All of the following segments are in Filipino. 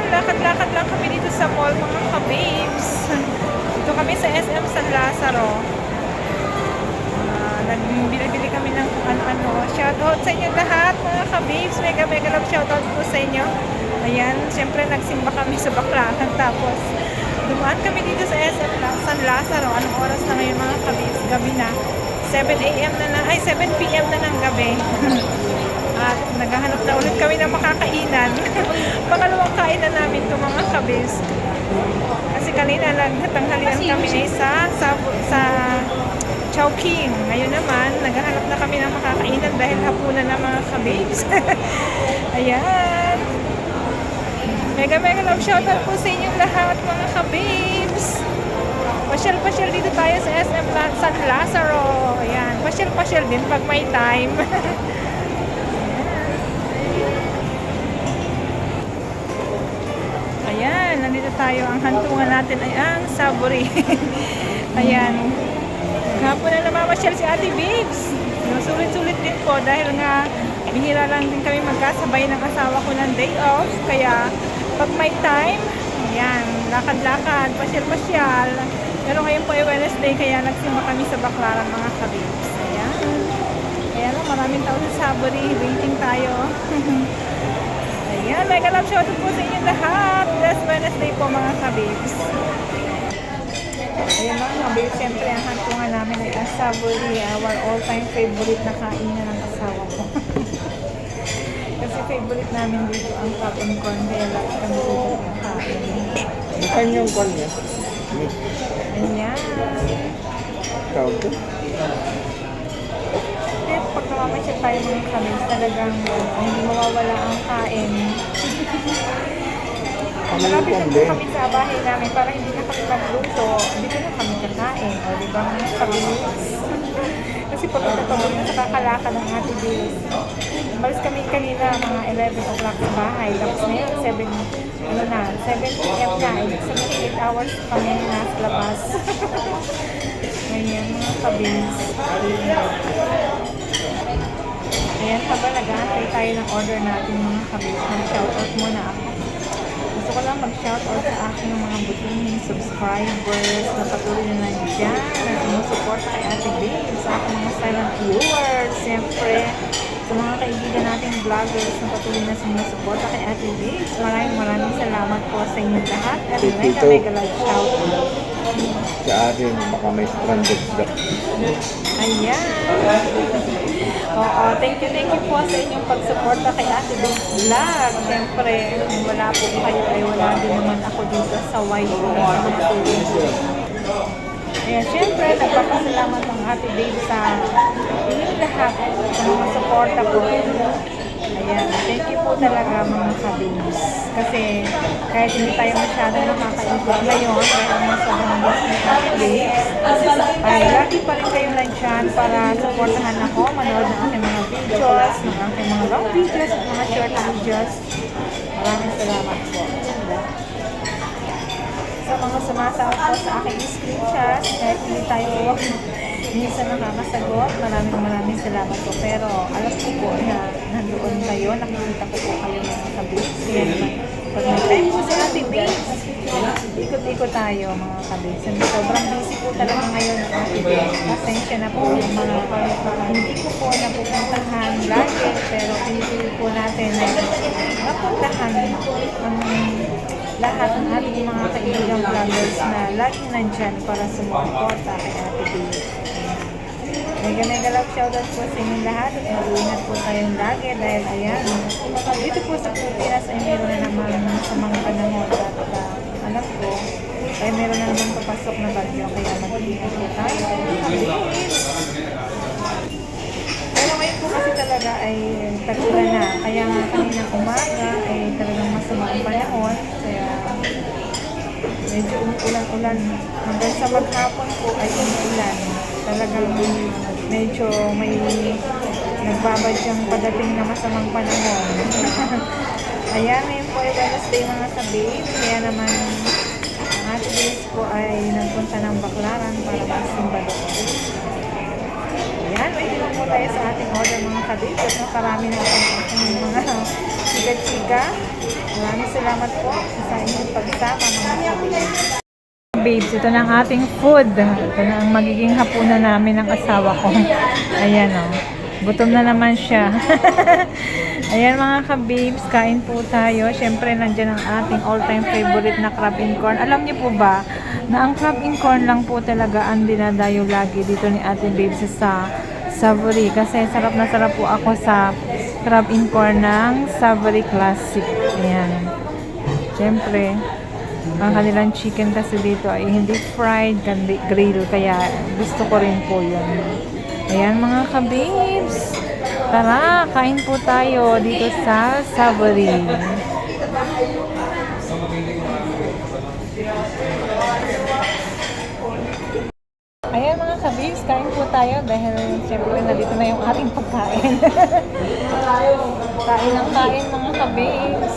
lakad-lakad lang kami dito sa mall, mga kababes. Dito kami sa SM San Lazaro. Nagbili kami ng ano-ano. Shoutout sa inyo lahat, mga kababes. Mega love shoutout po sa inyo. Ayan, syempre nagsimba kami sa Baclaran. Tapos, dumaan kami dito sa SM San Lazaro. Anong oras na ngayon, mga kababes? Gabi na. 7 AM na na, ay 7 PM na ng gabi. At naghahanap na ulit kami ng makakainan. Pangalawang kainan namin ito, mga kabis. Kasi kanina nagtanghalian kami sa Chowking. Ngayon naman, naghahanap na kami ng makakainan dahil hapunan na, mga kabis. Ayan. Mega love shoutout po sa inyong lahat, mga kabibs. Pasyal dito tayo sa SM San Lazaro. Ayan. Pasyal din pag may time. Ayan. Nandito tayo. Ang hantungan natin ay ang Savory. Ayan. Kahapon na namamasyal si Ate Babes. Sulit-sulit din po dahil nga bihira lang din kami magkasabay ng asawa ko ng day off. Kaya pag may time, ayan, lakad-lakad, pasyal. Pero ngayon po ay Wednesday, kaya nagsimba kami sa Baclaran, mga kabibs. Ayan. Ayan lang, maraming tao sa Savory. Waiting tayo. Ayan, mega love shoutout po sa inyo lahat. Blessed Wednesday po, mga kabibs. Ayan mga kabibs, siyempre ang hantungan namin ay ang Savory, our all-time favorite na kainan ng asawa ko. Kasi favorite namin dito ang cotton corn, kaya lagi kami dito ang kain. Bukan yung corn niya. Ayan. Tawag ko. Kaya pag namamasyal tayo, mga kabibs, talagang hindi mawawala ang kain. Malapit na po kami sa bahay namin para hindi na kami magluto. Dito na kami kakain. O, di ba, mga kabibs? Kasi pagkatapos na sa kakalaka ng Ate Babes. Balis kami kanina mga 11 o'clock sa bahay. Tapos ngayon, 7 PM na. Ibig sabihin 8 hours kami nasa labas. Ngayon, mga kabibs. Ayan, habang nag-aantay tayo ng order natin, mga kabibs. Mag-shoutout muna ako. Gusto ko lang mag-shoutout sa aking mga buting subscribers na patuloy na nandiyan na sumusuporta kay Ate Babes, sa aking mga silent viewers, siyempre sa mga kaibigan nating vloggers na patuloy na sumusuporta kay Ate Babes. Maraming salamat po sa inyo lahat at mega love shoutout Sa atin, baka may stranded stuff. Ayan. Oo, thank you po sa inyong pagsuporta kay Ate Babes Vlog. Siyempre, kung wala po kayo ay wala din naman ako dito sa YT. Ayan, siyempre, nagpapasalamat ang Ate Babes sa inyong lahat sa mga suporta po. Ayan, thank you po talaga, mga kabibs. Kasi kahit hindi tayo masyadong nakakaikot ngayon, dahil mga sobrang busy ni Ate Babes, ay lagi pa rin kayo nandyan para supportahan ako, manood ng aking mga videos, ng aking mga long videos at mga short videos. Maraming salamat po. Sa mga sumasama po sa aking screenshot, kahit hindi tayo minsan nakakasagot, maraming salamat po. Pero alam ko po na nandoon kayo, nakikita ko po kayo mga kabibs. Kaya naman, pag may time po sa Ate Babes, ikot-ikot tayo, mga kabibs. Sobrang busy po talaga ngayon ang Ate Babes. Pasensya na po yung mga hindi ko po napupuntahan lagi, pero pinipili po natin na mapuntahan ang lahat ng ating mga kaibigang vloggers na laging nandyan para sumuporta kay Ate Babes. Mega love shoutout po sa inyong lahat at mag-uingat po tayong lagi dahil ayan, dito po sa Pilipinas ay meron na naman sa mga panahon at alam ko ay meron na naman papasok na bagyo kaya mag-uingat po tayo. Pero ngayon po kasi talaga ay tag-ulan na, kaya nga kaninang umaga ay talagang masama ang panahon, kaya medyo umuulan-ulan. Hanggang sa maghapon po ay umuulan. Talagang medyo may nagbabadyang padating na masamang panahon. Ayan, ngayon po ay Wednesday, mga kabibs. Kaya naman ang Ate Babes po ay nagpunta ng Baclaran para magsimba doon. Ayan, may lang po tayo sa ating order mga kabibs. At nakarami na po ang ating mga chika-chika. Maraming salamat po sa inyong pagsama mga kabibs. Babes, ito na ang ating food. Ito na ang magiging hapunan namin ng asawa ko. Ayan o. Gutom na naman siya. Ayan mga ka-babes, kain po tayo. Siyempre, nandiyan ang ating all-time favorite na crab in corn. Alam niyo po ba, na ang crab in corn lang po talaga ang dinadayo lagi dito ni Ate Babes sa Savory. Kasi sarap na sarap po ako sa crab in corn ng Savory Classic. Ayan. Siyempre, ang kanilang chicken kasi dito ay hindi fried, kundi grill. Kaya gusto ko rin po yun. Ayan mga kabibs. Tara, kain po tayo dito sa Savory. Ayan mga kabibs, kain po tayo dahil siyempre nandito na yung ating pagkain. Kain ng kain mga kabibs.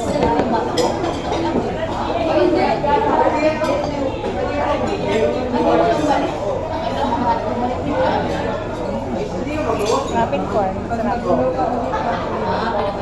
Rapid corn. Sarap. Let's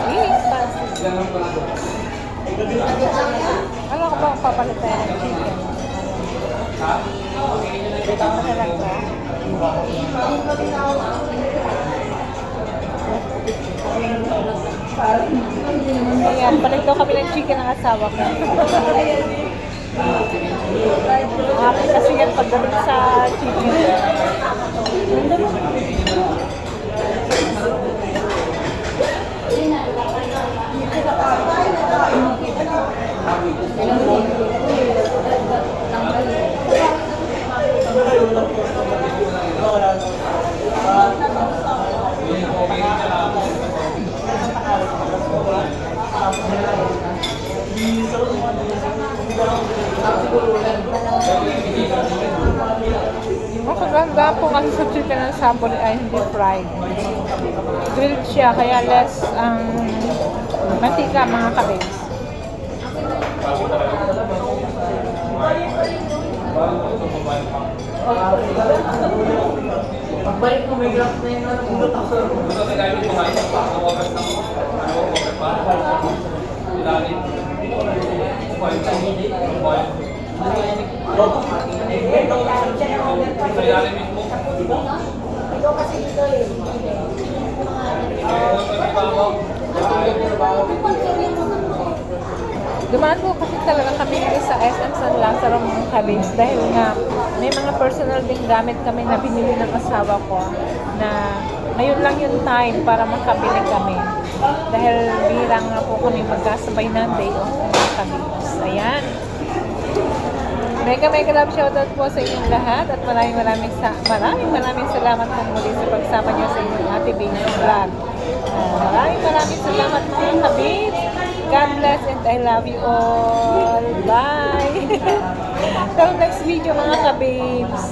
eat. Ano ko ba papalit tayo ng chicken? Masarap ba? Ayan, palit daw kami ng chicken ng asawa ko. Akin kasi yan pagdating sa chicken. Maganda po kasi sa chicken ng Savory ay hindi fried. Grilled siya, kaya less ang mantika mga kabibs. Pagbalik mo may graph na yun, pulot ako. Dumaan po kasi talaga kami dito sa SM San Lazaro mga kabibs dahil nga may mga personal ding gamit kami na binili ng asawa ko na ngayon lang yung time para makabili kami dahil bihira nga po kami magkasabay ng day off mga kabibs. Ayan. Mega love shoutout po sa inyong lahat at maraming salamat po muli sa pagsama niyo sa inyong Ate Babes vlog. Maraming salamat mga kabibs. God bless and I love you all. Bye! Till next video mga kabibs.